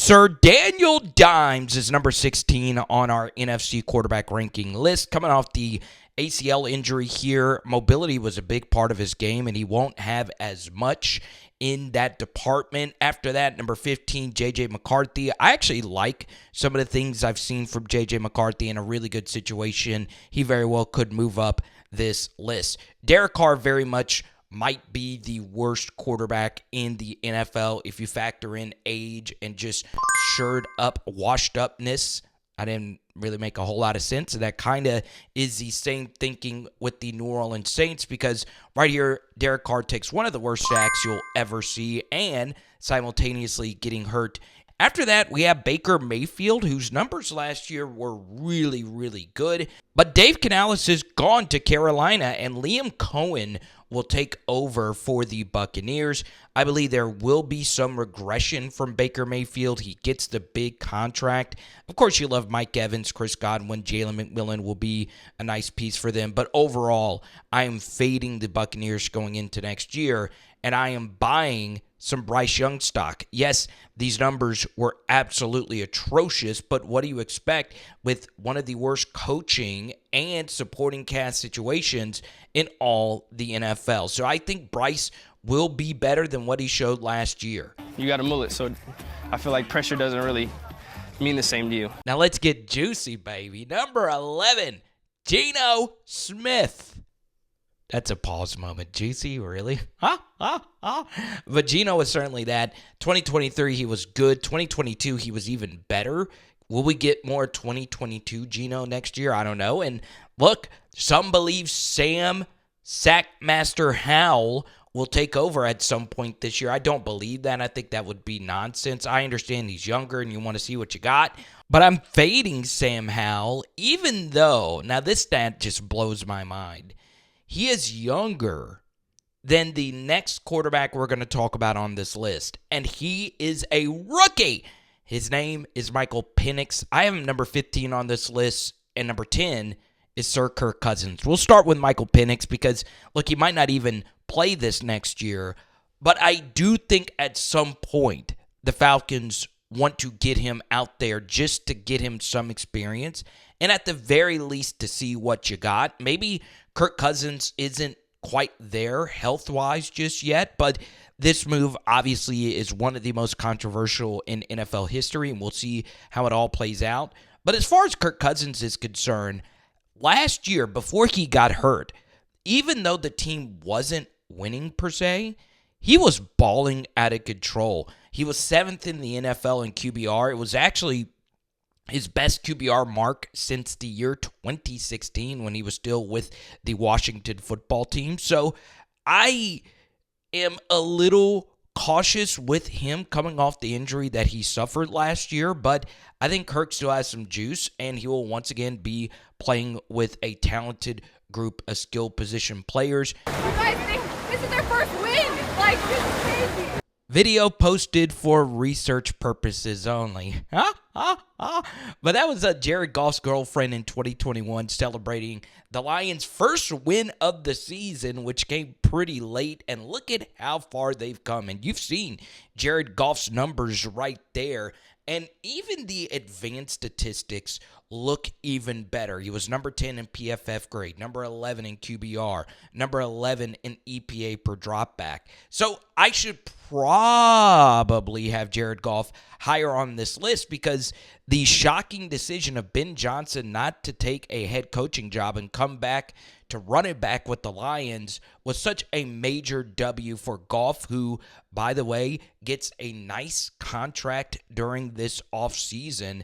Sir Daniel Dimes is number 16 on our NFC quarterback ranking list. Coming off the ACL injury here, mobility was a big part of his game, and he won't have as much in that department. After that, number 15, J.J. McCarthy. I actually like some of the things I've seen from J.J. McCarthy in a really good situation. He very well could move up this list. Derek Carr very much might be the worst quarterback in the NFL if you factor in age and just washed upness. I didn't really make a whole lot of sense. That kind of is the same thinking with the New Orleans Saints, because right here, Derek Carr takes one of the worst sacks you'll ever see and simultaneously getting hurt. After that, we have Baker Mayfield, whose numbers last year were really, really good. But Dave Canales is gone to Carolina, and Liam Cohen will take over for the Buccaneers. I believe there will be some regression from Baker Mayfield. He gets the big contract. Of course, you love Mike Evans, Chris Godwin, Jalen McMillan will be a nice piece for them. But overall, I am fading the Buccaneers going into next year, and I am buying some Bryce Young stock. Yes, these numbers were absolutely atrocious, but what do you expect with one of the worst coaching and supporting cast situations in all the NFL? So I think Bryce will be better than what he showed last year. You got a mullet, so I feel like pressure doesn't really mean the same to you. Now let's get juicy, baby. Number 11, Geno Smith. That's a pause moment. Juicy, really? But Geno was certainly that. 2023, he was good. 2022, he was even better. Will we get more 2022 Geno next year? I don't know. And look, some believe Sam Sackmaster Howell will take over at some point this year. I don't believe that. I think that would be nonsense. I understand he's younger and you want to see what you got. But I'm fading Sam Howell, even though, now this stat just blows my mind. He is younger than the next quarterback we're going to talk about on this list, and he is a rookie. His name is Michael Penix. I have him number 15 on this list, and number 10 is Sir Kirk Cousins. We'll start with Michael Penix because, look, he might not even play this next year, but I do think at some point the Falcons want to get him out there just to get him some experience, and at the very least to see what you got. Maybe Kirk Cousins isn't quite there health-wise just yet, but this move obviously is one of the most controversial in NFL history, and we'll see how it all plays out. But as far as Kirk Cousins is concerned, last year, before he got hurt, even though the team wasn't winning per se, he was balling out of control. He was 7th in the NFL in QBR. It was actually his best QBR mark since the year 2016 when he was still with the Washington football team. So I am a little cautious with him coming off the injury that he suffered last year, but I think Kirk still has some juice, and he will once again be playing with a talented group of skill position players. You guys think this is their first win? Like, this is crazy. Video posted for research purposes only. But that was Jared Goff's girlfriend in 2021 celebrating the Lions' first win of the season, which came pretty late. And look at how far they've come. And you've seen Jared Goff's numbers right there. And even the advanced statistics look even better. He was number 10 in PFF grade, number 11 in QBR, number 11 in EPA per dropback. So I should probably have Jared Goff higher on this list because the shocking decision of Ben Johnson not to take a head coaching job and come back to run it back with the Lions was such a major W for Goff, who, by the way, gets a nice contract during this offseason.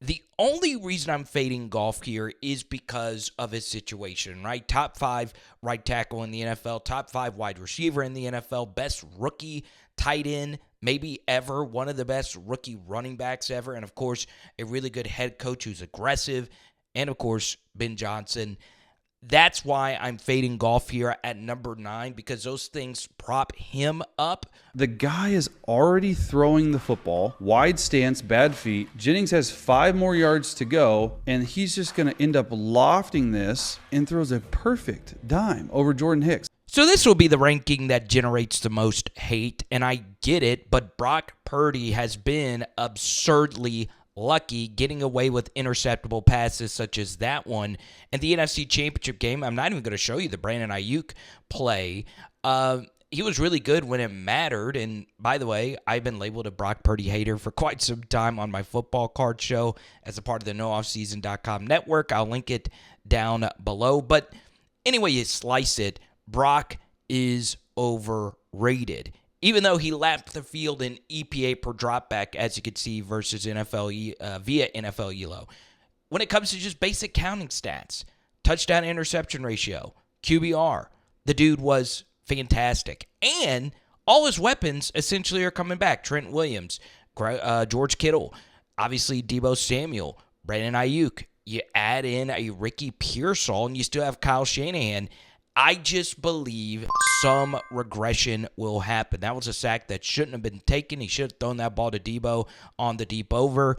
The only reason I'm fading Goff here is because of his situation, right? Top 5 right tackle in the NFL, top 5 wide receiver in the NFL, best rookie tight end maybe ever, one of the best rookie running backs ever, and of course, a really good head coach who's aggressive, and of course, Ben Johnson. That's why I'm fading Goff here at number 9, because those things prop him up. The guy is already throwing the football, wide stance, bad feet. Jennings has 5 more yards to go, and he's just going to end up lofting this and throws a perfect dime over Jordan Hicks. So this will be the ranking that generates the most hate, and I get it, but Brock Purdy has been absurdly lucky getting away with interceptable passes such as that one. And the NFC Championship game, I'm not even going to show you the Brandon Ayuk play. He was really good when it mattered. And by the way, I've been labeled a Brock Purdy hater for quite some time on my football card show as a part of the nooffseason.com network. I'll link it down below. But anyway you slice it, Brock is overrated. Even though he lapped the field in EPA per dropback, as you can see, versus NFL via NFL ELO. When it comes to just basic counting stats, touchdown interception ratio, QBR, the dude was fantastic. And all his weapons essentially are coming back. Trent Williams, George Kittle, obviously Deebo Samuel, Brandon Ayuk. You add in a Ricky Pearsall, and you still have Kyle Shanahan. I just believe some regression will happen. That was a sack that shouldn't have been taken. He should have thrown that ball to Deebo on the deep over.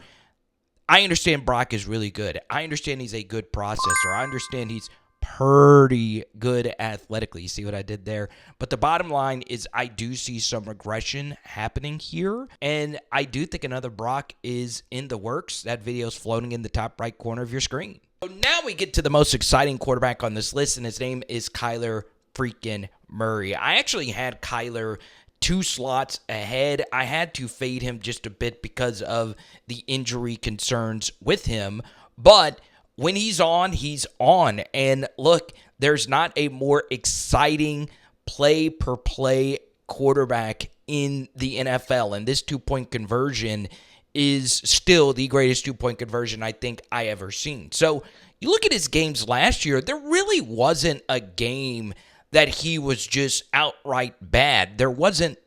I understand Brock is really good. I understand he's a good processor. I understand he's pretty good athletically. You see what I did there? But the bottom line is I do see some regression happening here, and I do think another Brock is in the works. That video is floating in the top right corner of your screen. So now we get to the most exciting quarterback on this list, and his name is Kyler freaking Murray. I actually had Kyler 2 slots ahead. I had to fade him just a bit because of the injury concerns with him, but when he's on, he's on. And look, there's not a more exciting play-per-play quarterback in the NFL, and this 2-point conversion is still the greatest 2-point conversion I think I ever seen. So you look at his games last year, there really wasn't a game that he was just outright bad. There wasn't,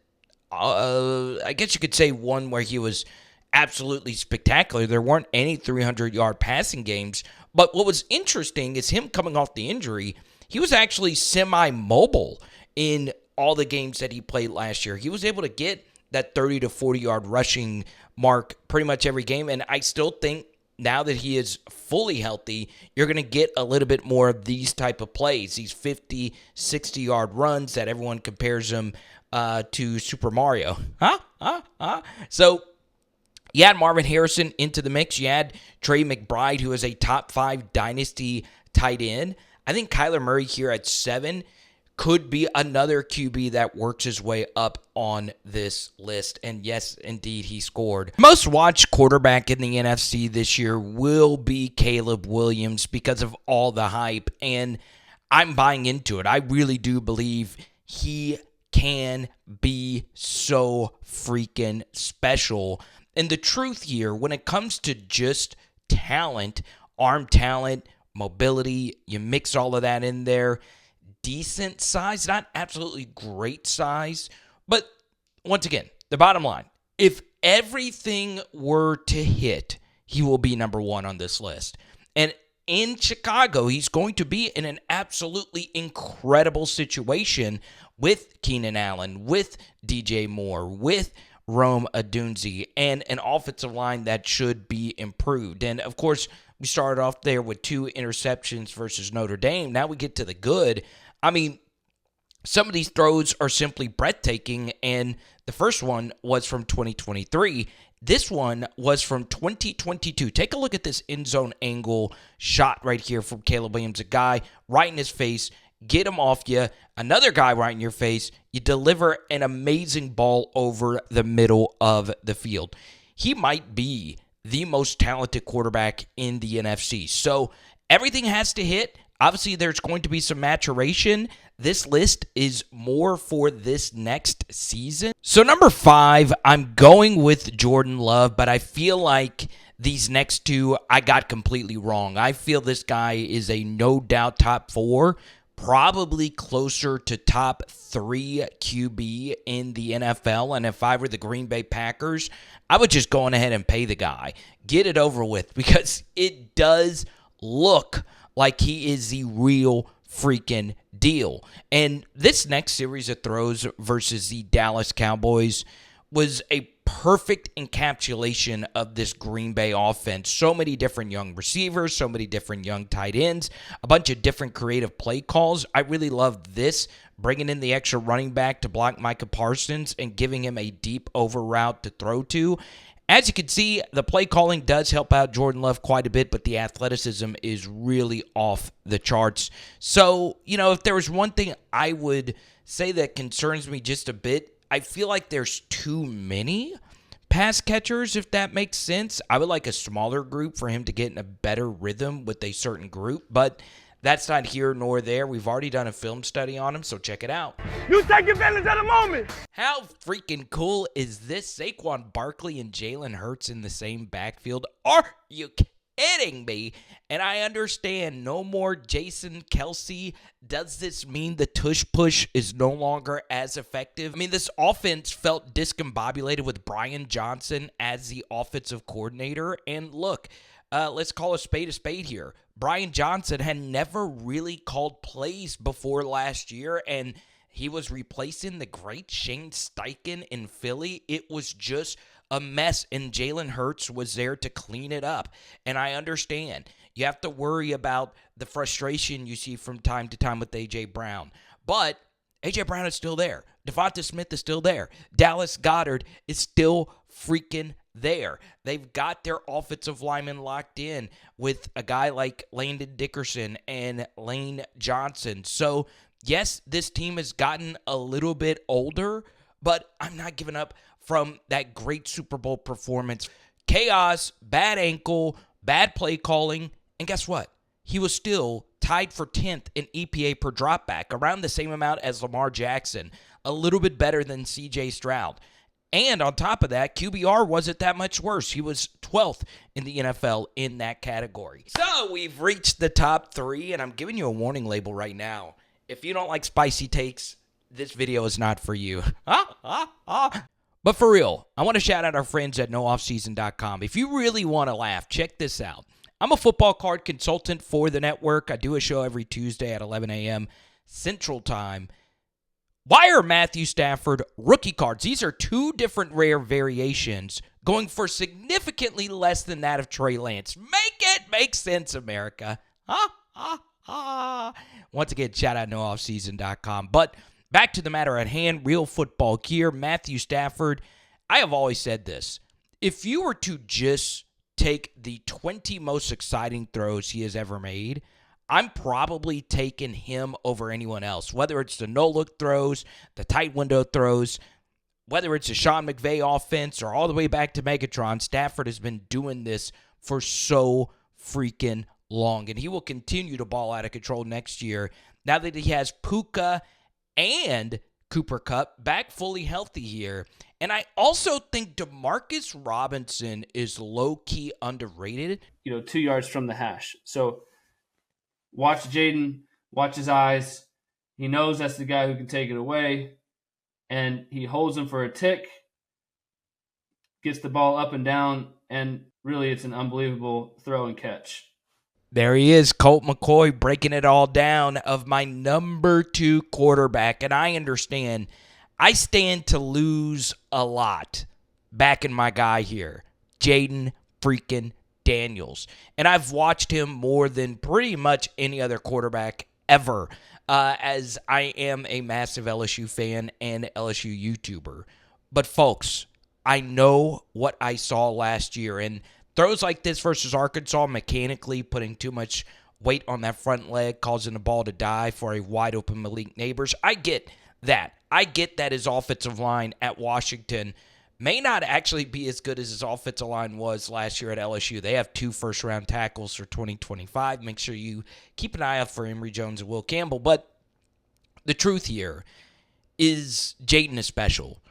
I guess you could say, one where he was absolutely spectacular. There weren't any 300-yard passing games. But what was interesting is him coming off the injury, he was actually semi-mobile in all the games that he played last year. He was able to get that 30 to 40-yard rushing mark pretty much every game, and I still think now that he is fully healthy, you're going to get a little bit more of these type of plays, these 50, 60-yard runs that everyone compares him to Super Mario. So you add Marvin Harrison into the mix. You add Trey McBride, who is a top 5 dynasty tight end. I think Kyler Murray here at 7 could be another QB that works his way up on this list. And yes, indeed, he scored. Most watched quarterback in the NFC this year will be Caleb Williams because of all the hype. And I'm buying into it. I really do believe he can be so freaking special. And the truth here, when it comes to just talent, arm talent, mobility, you mix all of that in there, decent size, not absolutely great size. But once again, the bottom line, if everything were to hit, he will be number 1 on this list. And in Chicago, he's going to be in an absolutely incredible situation with Keenan Allen, with DJ Moore, with Rome Odunze, and an offensive line that should be improved. And of course, we started off there with 2 interceptions versus Notre Dame. Now we get to the good. I mean, some of these throws are simply breathtaking, and the first one was from 2023. This one was from 2022. Take a look at this end zone angle shot right here from Caleb Williams, a guy right in his face, get him off you, another guy right in your face, you deliver an amazing ball over the middle of the field. He might be the most talented quarterback in the NFC. So everything has to hit. Obviously, there's going to be some maturation. This list is more for this next season. So number 5, I'm going with Jordan Love, but I feel like these next 2 I got completely wrong. I feel this guy is a no doubt top 4, probably closer to top 3 QB in the NFL. And if I were the Green Bay Packers, I would just go on ahead and pay the guy. Get it over with, because it does look like he is the real freaking deal. And this next series of throws versus the Dallas Cowboys was a perfect encapsulation of this Green Bay offense. So many different young receivers, so many different young tight ends, a bunch of different creative play calls. I really love this, bringing in the extra running back to block Micah Parsons and giving him a deep over route to throw to. As you can see, the play calling does help out Jordan Love quite a bit, but the athleticism is really off the charts. So, if there was one thing I would say that concerns me just a bit, I feel like there's too many pass catchers, if that makes sense. I would like a smaller group for him to get in a better rhythm with a certain group, but that's not here nor there. We've already done a film study on him, so check it out. You take advantage of the moment. How freaking cool is this? Saquon Barkley and Jalen Hurts in the same backfield? Are you kidding me? And I understand no more Jason Kelsey. Does this mean the tush push is no longer as effective? I mean, this offense felt discombobulated with Brian Johnson as the offensive coordinator. And look, let's call a spade here. Brian Johnson had never really called plays before last year, and he was replacing the great Shane Steichen in Philly. It was just a mess, and Jalen Hurts was there to clean it up. And I understand. You have to worry about the frustration you see from time to time with A.J. Brown. But A.J. Brown is still there. Devonta Smith is still there. Dallas Goedert is still freaking there. They've got their offensive linemen locked in with a guy like Landon Dickerson and Lane Johnson. So, yes, this team has gotten a little bit older, but I'm not giving up from that great Super Bowl performance. Chaos, bad ankle, bad play calling, and guess what? He was still tied for 10th in EPA per dropback, around the same amount as Lamar Jackson, a little bit better than C.J. Stroud. And on top of that, QBR wasn't that much worse. He was 12th in the NFL in that category. So we've reached the top 3, and I'm giving you a warning label right now. If you don't like spicy takes, this video is not for you. But for real, I want to shout out our friends at nooffseason.com. If you really want to laugh, check this out. I'm a football card consultant for the network. I do a show every Tuesday at 11 a.m. Central Time. Why are Matthew Stafford rookie cards? These are 2 different rare variations going for significantly less than that of Trey Lance. Make it make sense, America. Once again, shout out nooffseason.com. But back to the matter at hand, real football gear, Matthew Stafford. I have always said this. If you were to just take the 20 most exciting throws he has ever made, I'm probably taking him over anyone else, whether it's the no-look throws, the tight window throws, whether it's a Sean McVay offense or all the way back to Megatron. Stafford has been doing this for so freaking long, and he will continue to ball out of control next year now that he has Puka and Cooper Kupp back fully healthy here. And I also think Demarcus Robinson is low-key underrated. 2 yards from the hash. So watch Jayden, watch his eyes. He knows that's the guy who can take it away. And he holds him for a tick, gets the ball up and down, and really it's an unbelievable throw and catch. There he is, Colt McCoy, breaking it all down of my number 2 quarterback. And I understand I stand to lose a lot backing my guy here, Jayden freaking Daniels. And I've watched him more than pretty much any other quarterback ever, as I am a massive LSU fan and LSU YouTuber. But folks, I know what I saw last year, and throws like this versus Arkansas, mechanically putting too much weight on that front leg, causing the ball to die for a wide open Malik Neighbors. I get that. I get that his offensive line at Washington may not actually be as good as his offensive line was last year at LSU. They have 2 first-round tackles for 2025. Make sure you keep an eye out for Emory Jones and Will Campbell. But the truth here is Jayden is special.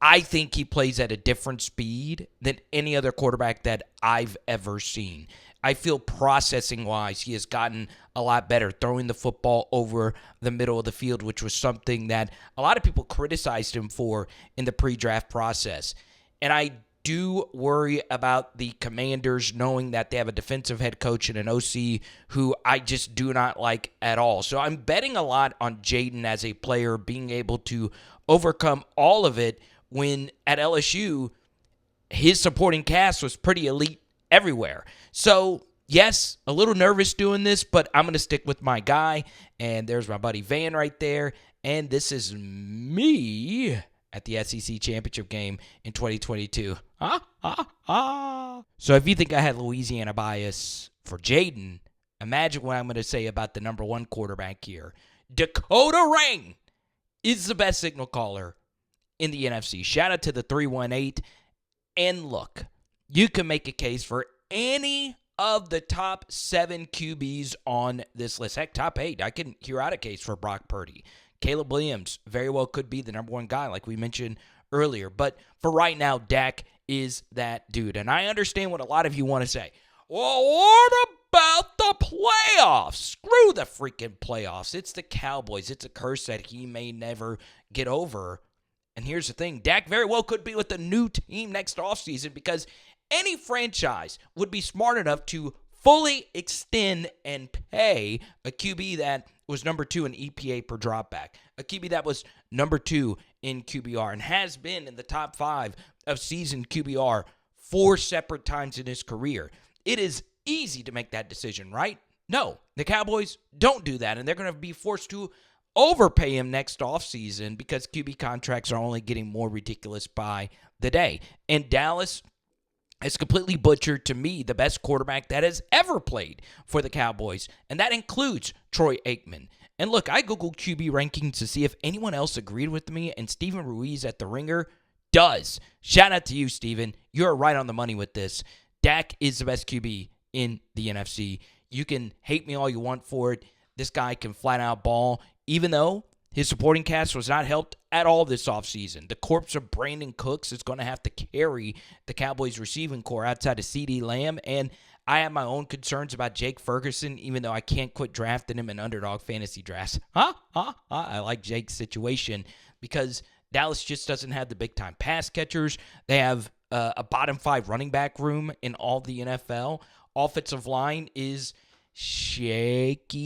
I think he plays at a different speed than any other quarterback that I've ever seen. I feel processing-wise, he has gotten a lot better, throwing the football over the middle of the field, which was something that a lot of people criticized him for in the pre-draft process. And I do worry about the Commanders knowing that they have a defensive head coach and an OC who I just do not like at all. So I'm betting a lot on Jayden as a player being able to overcome all of it when at LSU his supporting cast was pretty elite everywhere. So, yes, a little nervous doing this, but I'm going to stick with my guy. And there's my buddy Van right there. And this is me at the SEC Championship game in 2022. So if you think I had Louisiana bias for Jayden, imagine what I'm going to say about the number 1 quarterback here. Dakota Rain is the best signal caller in the NFC. Shout out to the 318. And look, you can make a case for any of the top 7 QBs on this list. Heck, top 8. I can hear out a case for Brock Purdy. Caleb Williams very well could be the number 1 guy, like we mentioned earlier. But for right now, Dak is that dude. And I understand what a lot of you want to say. Well, what about the playoffs? Screw the freaking playoffs. It's the Cowboys. It's a curse that he may never get over. And here's the thing. Dak very well could be with a new team next offseason because any franchise would be smart enough to fully extend and pay a QB that was number 2 in EPA per dropback, a QB that was number 2 in QBR and has been in the top 5 of season QBR 4 separate times in his career. It is easy to make that decision, right? No, the Cowboys don't do that, and they're going to be forced to overpay him next offseason because QB contracts are only getting more ridiculous by the day. And Dallas has completely butchered, to me, the best quarterback that has ever played for the Cowboys, and that includes Troy Aikman. And look, I Googled QB rankings to see if anyone else agreed with me, and Steven Ruiz at The Ringer does. Shout out to you, Steven. You're right on the money with this. Dak is the best QB in the NFC. You can hate me all you want for it. This guy can flat out ball, even though his supporting cast was not helped at all this offseason. The corpse of Brandon Cooks is going to have to carry the Cowboys receiving core outside of CeeDee Lamb, and I have my own concerns about Jake Ferguson, even though I can't quit drafting him in underdog fantasy drafts. I like Jake's situation because Dallas just doesn't have the big-time pass catchers. They have a bottom 5 running back room in all the NFL. Offensive line is shaky-ish.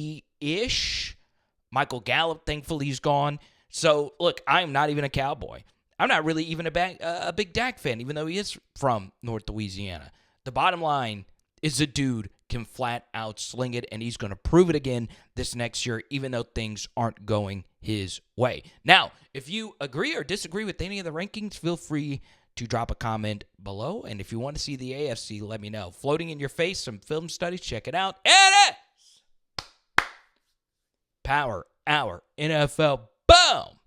Michael Gallup, thankfully, he's gone. So, look, I'm not even a Cowboy. I'm not really even a big Dak fan, even though he is from North Louisiana. The bottom line is the dude can flat out sling it, and he's going to prove it again this next year, even though things aren't going his way. Now, if you agree or disagree with any of the rankings, feel free to drop a comment below. And if you want to see the AFC, let me know. Floating in your face, some film studies. Check it out. It is Power Hour NFL. Boom!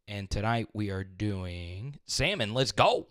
And tonight we are doing salmon. Let's go.